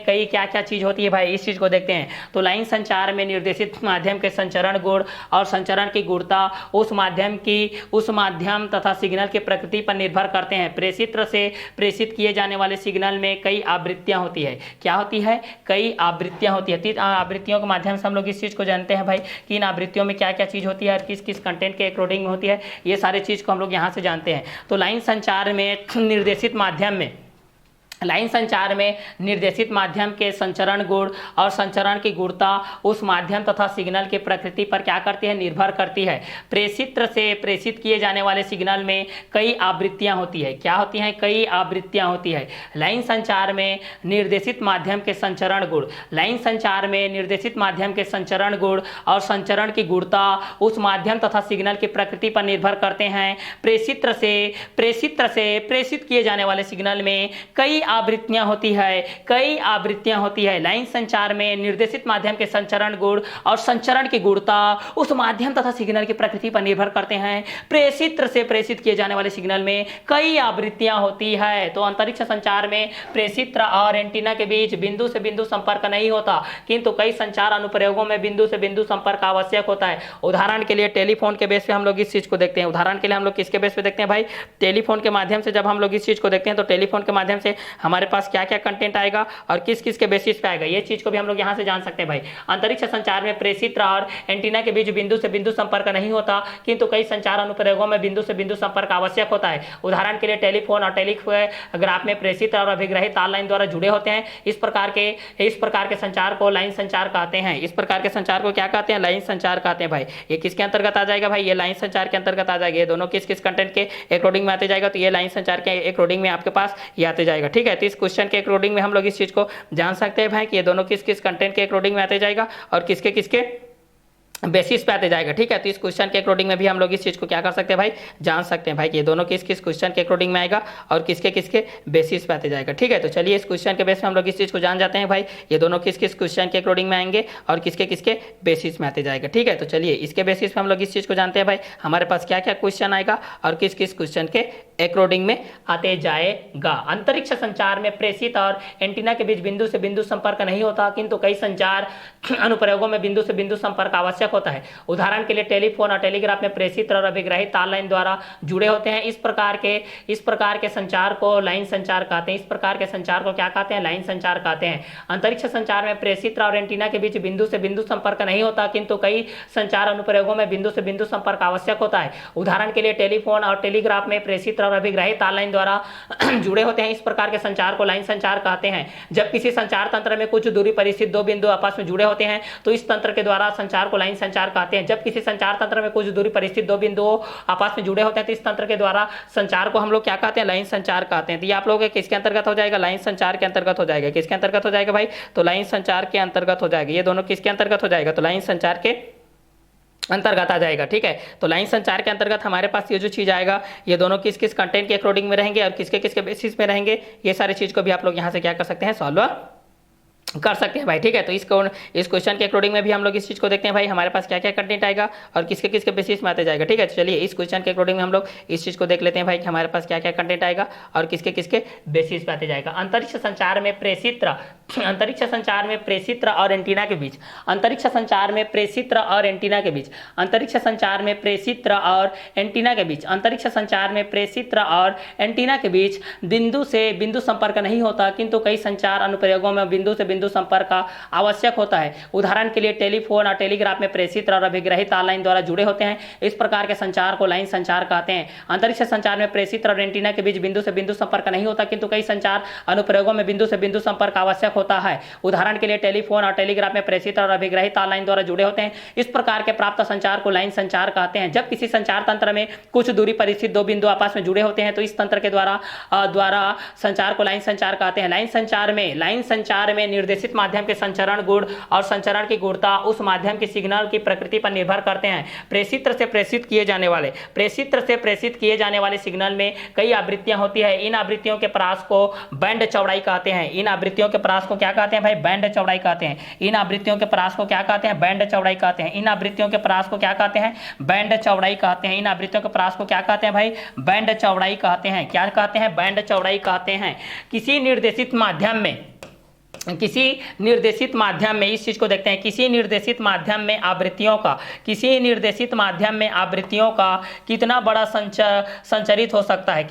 कई क्या क्या चीज होती है भाई, इस चीज को देखते हैं। तो लाइन संचार में निर्देशित माध्यम के संचरण गुण और संचरण की गुणता उस माध्यम तथा सिग्नल की प्रकृति पर निर्भर करते हैं। प्रेषित्र से प्रेषित किए जाने वाले सिग्नल में कई आवृत्तियां होती है। क्या होती है, कई आवृत्तियां होती है। 3 आवृत्तियों के माध्यम से हम लोग इस चीज को जानते हैं भाई कि इन आवृत्तियों में क्या क्या चीज होती है और किस किस कंटेंट के अकॉर्डिंग में होती है, ये सारे चीज को हम लोग यहाँ से जानते हैं। तो लाइन संचार में निर्देशित माध्यम के संचरण गुण और संचरण की गुणता उस माध्यम तथा सिग्नल के प्रकृति पर क्या करती है, निर्भर करती है। प्रेषित्र से प्रेषित किए जाने वाले सिग्नल में कई आवृत्तियां होती है। क्या होती हैं, कई आवृत्तियां होती है। लाइन संचार में निर्देशित माध्यम के संचरण गुण, लाइन संचार में निर्देशित माध्यम के संचरण गुण और संचरण की गुणता उस माध्यम तथा सिग्नल की प्रकृति पर निर्भर करते हैं। प्रेषित्र से प्रेषित किए जाने वाले सिग्नल में कई आवृत्तियां होती है। लाइन संचार में निर्देशित माध्यम के संचरण गुण और संचरण की गुणता उस माध्यम तथा सिग्नल की प्रकृति पर निर्भर करते हैं। प्रेषित्र से प्रेषित किए जाने वाले सिग्नल में कई आवृत्तियां होती है। तो अंतरिक्ष संचार में प्रेषित्र और एंटीना के बीच बिंदु से बिंदु संपर्क नहीं होता, किंतु कई संचार अनुप्रयोगों में बिंदु से बिंदु संपर्क आवश्यक होता है। उदाहरण के लिए टेलीफोन के बेस पे हम लोग इस चीज को देखते हैं। उदाहरण के लिए हम लोग किसके बेस पे देखते हैं भाई, टेलीफोन के माध्यम से जब हम लोग इस चीज को देखते हैं तो टेलीफोन के माध्यम से हमारे पास क्या क्या कंटेंट आएगा और किस किस के बेसिस पे आएगा, ये चीज को भी हम लोग यहाँ से जान सकते हैं भाई। अंतरिक्ष संचार में प्रेषित्र और एंटीना के बीच बिंदु से बिंदु संपर्क नहीं होता, किंतु कई संचार अनुप्रयोगों में बिंदु से बिंदु संपर्क आवश्यक होता है। उदाहरण के लिए टेलीफोन और टेलीग्राफ में प्रेषित और अभिग्रहित तार लाइन द्वारा जुड़े होते हैं। इस प्रकार के संचार को लाइन संचार कहते हैं। इस प्रकार के संचार को क्या कहते हैं, लाइन संचार कहते हैं भाई। ये किसके अंतर्गत आ जाएगा भाई, ये लाइन संचार के अंतर्गत आ जाएगा। ये दोनों किस किस कंटेंट के अकॉर्डिंग में आते जाएगा, तो ये लाइन संचार के अकॉर्डिंग में आपके पास ये आते जाएगा। ठीक है, तो इस क्वेश्चन के अकॉर्डिंग में हम लोग इस चीज को जान सकते हैं भाई कि ये दोनों किस किस कंटेंट के अकॉर्डिंग में आते जाएगा और किसके किसके बेसिस पे आते जाएगा। ठीक है, तो इस क्वेश्चन के अकॉर्डिंग में भी हम लोग इस चीज को क्या कर सकते हैं भाई, जान सकते हैं भाई कि ये दोनों किस किस क्वेश्चन के अकॉर्डिंग में आएगा और किसके किसके बेसिस पे आते जाएगा। ठीक है, तो चलिए इस क्वेश्चन के बेस पे हम लोग इस चीज को जान जाते हैं भाई ये दोनों किस किस क्वेश्चन के अकॉर्डिंग में आएंगे और किसके किसके बेसिस में आते जाएगा। ठीक है, तो चलिए इसके बेसिस पे हम लोग इस चीज को जानते हैं भाई हमारे पास क्या क्या क्वेश्चन आएगा और किस किस क्वेश्चन के अकॉर्डिंग में आते जाएगा। अंतरिक्ष संचार में प्रेषित और एंटीना के बीच बिंदु से बिंदु संपर्क नहीं होता, किंतु कई संचार अनुप्रयोगों में बिंदु से बिंदु संपर्क आवश्यक होता है। उदाहरण के लिए टेलीफोन और टेलीग्राफ में प्रेषित और अभिग्रहित तार लाइन द्वारा जुड़े होते हैं। इस प्रकार के संचार को लाइन संचार कहते हैं। इस प्रकार के संचार को क्या कहते हैं, लाइन संचार कहते हैं। अंतरिक्ष संचार में प्रेषित और एंटीना के बीच बिंदु से बिंदु संपर्क नहीं होता, किंतु कई संचार अनुप्रयोगों में बिंदु से बिंदु संपर्क आवश्यक होता है। उदाहरण के लिए टेलीफोन और टेलीग्राफ में प्रेषित और अभिग्रहित तार लाइन द्वारा जुड़े होते हैं। इस प्रकार के संचार को लाइन संचार कहते हैं। जब किसी संचार तंत्र में कुछ दूरी पर स्थित दो बिंदु आपस में जुड़े होते हैं तो इस तंत्र के द्वारा संचार को लाइन संचार कहते हैं। जब किसी संचार तंत्र में कुछ दूरी पर स्थित दो बिंदु आपस में जुड़े होते हैं तो इस तंत्र के द्वारा संचार को हम लोग क्या कहते हैं, लाइन संचार कहते हैं। तो ये आप लोगों के किसके अंतर्गत हो जाएगा, लाइन संचार के अंतर्गत हो जाएगा। किसके अंतर्गत हो जाएगा भाई, तो लाइन संचार के अंतर्गत हो जाएगा। ये दोनों किसके अंतर्गत हो जाएगा, तो लाइन संचार के अंतर्गत आ जाएगा। ठीक है, तो लाइन संचार के अंतर्गत हमारे पास ये जो चीज आएगा ये दोनों किस किस कंटेंट के अकॉर्डिंग में रहेंगे और किसके किसके बेसिस पे रहेंगे, ये सारी चीज को भी आप लोग यहाँ से क्या कर सकते हैं, सॉल्व कर सकते हैं भाई। ठीक है, तो इस क्वेश्चन के अकॉर्डिंग में भी हम लोग इस चीज को देखते हैं भाई हमारे पास क्या क्या कंटेंट आएगा और किसके किसके बेसिस में आते जाएगा। ठीक है, तो चलिए इस क्वेश्चन के अकॉर्डिंग में हम लोग इस चीज को देख लेते हैं भाई कि हमारे पास क्या क्या कंटेंट आएगा और किसके किसके बेसिस पे आते जाएगा। अंतरिक्ष संचार में प्रेषित और एंटीना के बीच, अंतरिक्ष संचार में प्रेषित और एंटीना के बीच, अंतरिक्ष संचार में प्रेषित और एंटीना के बीच, अंतरिक्ष संचार में प्रेषित और एंटीना के बीच बिंदु से बिंदु संपर्क नहीं होता, किंतु कई संचार अनुप्रयोगों में बिंदु से बिंदु संपर्क आवश्यक होता है। उदाहरण के लिए टेलीफोन और टेलीग्राफ में प्रेषित और अभिग्रहित तार लाइन द्वारा जुड़े होते हैं। इस प्रकार के संचार को लाइन संचार कहते हैं। अंतरिक्ष संचार में प्रेषित और एंटीना के बीच बिंदु से बिंदु संपर्क नहीं होता, किंतु कई संचार अनुप्रयोगों में बिंदु से बिंदु संपर्क आवश्यक होता है। उदाहरण के लिए टेलीफोन और टेलीग्राफ में प्रेषित और अभिग्रहित लाइन द्वारा जुड़े होते हैं। इस प्रकार के प्राप्त संचार को लाइन संचार कहते हैं। जब किसी संचार तंत्र में कुछ दूरी पर स्थित दो बिंदु आपस में जुड़े होते हैं तो इस तंत्र के द्वारा संचार को लाइन संचार कहते हैं। लाइन संचार में निर्देशित माध्यम के संचरण गुण और संचरण की गुणता उस माध्यम की सिग्नल की प्रकृति पर निर्भर करते हैं। प्रेषित से प्रेषित किए जाने वाले सिग्नल में कई आवृत्तियां होती है। इन आवृत्तियों के परास को बैंड चौड़ाई कहते हैं। इन आवृत्तियों के परास को क्या कहते हैं भाई? बैंड चौड़ाई कहते हैं। इन आवृत्तियों के परास को क्या कहते हैं? बैंड चौड़ाई कहते हैं। इन आवृत्तियों के परास को क्या कहते हैं? बैंड चौड़ाई कहते हैं। इन आवृत्तियों के परास को क्या कहते हैं भाई? बैंड चौड़ाई कहते हैं। क्या कहते हैं? बैंड चौड़ाई कहते हैं। किसी निर्देशित माध्यम में इस चीज को देखते हैं। किसी निर्देशित माध्यम में आवृत्तियों का कितना बड़ा संचरित हो सकता है,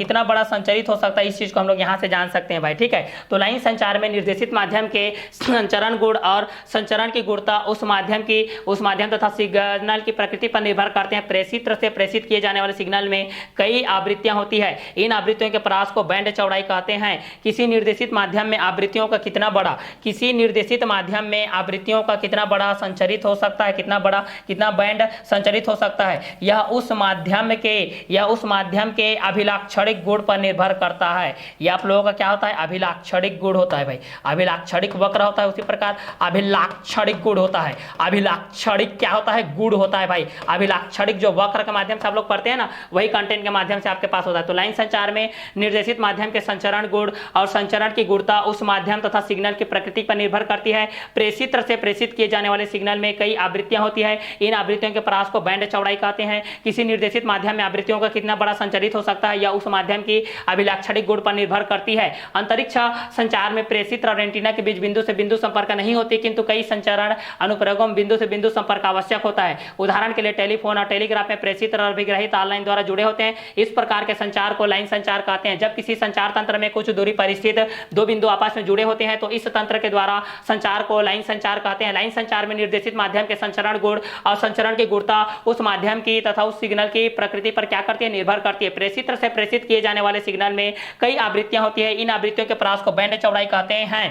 इस चीज को हम लोग यहां से जान सकते हैं भाई। ठीक है, तो लाइन संचार में निर्देशित माध्यम के संचरण गुण और संचरण की गुणता उस माध्यम तथा सिग्नल की प्रकृति पर निर्भर करते हैं। प्रेषित से प्रेषित किए जाने वाले सिग्नल में कई आवृत्तियां होती है। इन आवृत्तियों के परास को बैंड चौड़ाई कहते हैं। किसी निर्देशित माध्यम में आवृत्तियों का कितना बड़ा संचरित हो सकता है, कितना बैंड संचरित हो सकता है, यह उस माध्यम के अभिलाक्षणिक गुण पर निर्भर करता है। यह आप लोगों का क्या होता है? अभिलाक्षणिक गुण होता है भाई। अभिलाक्षणिक वक्र होता है, उसी प्रकार अभिलाक्षणिक गुण होता है। अभिलाक्षणिक क्या होता है? गुण होता है भाई। अभिलाक्षणिक जो वक्र के माध्यम से आप लोग पढ़ते हैं ना, वही कंटेंट के माध्यम से आपके पास होता है। तो लाइन संचार में निर्देशित माध्यम के संचरण गुण और संचरण की गुणता उस माध्यम तथा सिग्नल की प्रकृति पर निर्भर करती है। प्रेषित से प्रेषित किए जाने वाले सिग्नल में कई आवृत्तियां होती है। इन आवृत्तियों के परास को बैंड चौड़ाई कहते हैं। किसी निर्देशित माध्यम में आवृत्तियों का कितना बड़ा संचरित हो सकता है, या उस माध्यम की अभिलाक्षणिक गुण पर निर्भर करती है। अंतरिक्ष संचार में प्रेषित और एंटीना के बीच बिंदु से बिंदु संपर्क नहीं होती, किंतु कई संचरण अनुप्रयोगों में बिंदु से बिंदु संपर्क आवश्यक होता है। उदाहरण के लिए टेलीफोन और टेलीग्राफ में प्रेषित और अभिग्रहित लाइन द्वारा जुड़े होते हैं। इस प्रकार के संचार को लाइन संचार कहते हैं। जब किसी संचार तंत्र में कुछ दूरी पर स्थित दो बिंदु आपस में जुड़े होते हैं तो इस तंत्र के द्वारा संचार को लाइन संचार कहते हैं। लाइन संचार में निर्देशित माध्यम के संचरण गुण और संचरण की गुणता उस माध्यम की तथा उस सिग्नल की प्रकृति पर क्या करती है? निर्भर करती है। प्रेषित से प्रेषित किए जाने वाले सिग्नल में कई आवृत्तियां होती है। इन आवृत्तियों के परास को बैंड चौड़ाई कहते हैं।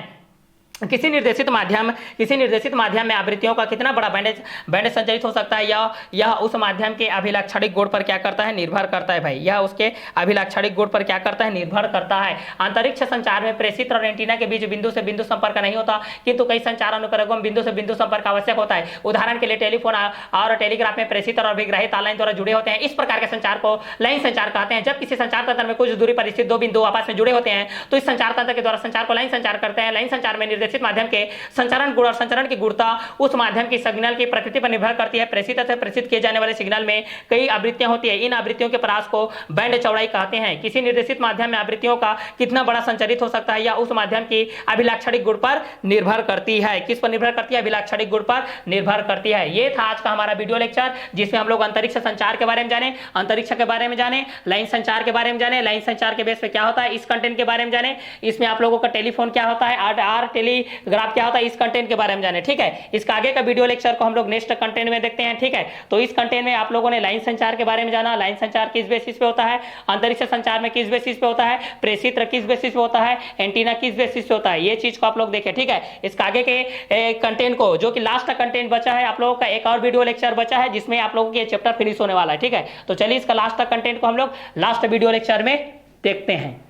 किसी निर्देशित माध्यम में आवृत्तियों का कितना बड़ा बैंड संचरित हो सकता है, यह उस माध्यम के अभिलाक्षणिक गुण पर क्या करता है? निर्भर करता है भाई। यह उसके अभिलाक्षणिक गुण पर क्या करता है? निर्भर करता है। अंतरिक्ष संचार में प्रेषित और एंटीना के बीच बिंदु से बिंदु संपर्क नहीं होता, किंतु कई संचार अनुप्रयोगों में बिंदु से बिंदु संपर्क आवश्यक होता है। उदाहरण के लिए टेलीफोन और टेलीग्राफ में प्रेषित और अभिग्रहित लाइन द्वारा जुड़े होते हैं। इस प्रकार के संचार को लाइन संचार कहते हैं। जब किसी संचार तंत्र में कुछ दूरी पर स्थित दो बिंदु आपस में जुड़े होते हैं तो इस संचार तंत्र के द्वारा संचार को लाइन संचार करते हैं। लाइन संचार में निर्देशित माध्यम के संचरण गुण और संचरण की गुणता उस माध्यम की सिग्नल की प्रकृति पर निर्भर करती है। प्रेषित से प्रेषित किए जाने वाले सिग्नल में कई आवृत्तियां होती है। इन आवृत्तियों के परास को बैंड चौड़ाई कहते हैं। किसी निर्देशित माध्यम में आवृत्तियों का कितना बड़ा संचरित हो सकता है, या उस माध्यम की अभिलाक्षणिक गुण पर निर्भर करती है। किस पर निर्भर करती है? अभिलाक्षणिक गुण पर निर्भर करती है। ये था आज का हमारा वीडियो लेक्चर, जिसमें हम लोग अंतरिक्ष संचार के बारे में जाने, अंतरिक्ष के बारे में जाने, लाइन संचार के बारे में जाने, लाइन संचार के बेस पे क्या होता है इस कंटेंट के बारे में जाने, इसमें आप लोगों का टेलीफोन क्या होता है और टेलीग्राफ क्या होता है इस कंटेंट के बारे में जाने। ठीक है, इसका आगे का वीडियो लेक्चर को हम लोग नेक्स्ट कंटेंट में देखते हैं। ठीक है, तो इस कंटेंट में आप लोगों ने लाइन संचार के बारे में जाना, लाइन संचार किस बेसिस पे होता है, अंतरिक्ष संचार में किस बेसिस पे होता है, प्रेषित किस बेसिस पे होता है, एंटीना किस बेसिस पे होता है, ये चीज को आप लोग देखें। ठीक है, इसका आगे के कंटेंट को, जो कि लास्ट कंटेंट बचा है, आप लोगों का एक और वीडियो लेक्चर बचा है जिसमें आप लोगों के चैप्टर फिनिश होने वाला है। ठीक है, तो चलिए इसका लास्ट कंटेंट को हम लोग लास्ट वीडियो लेक्चर में देखते हैं।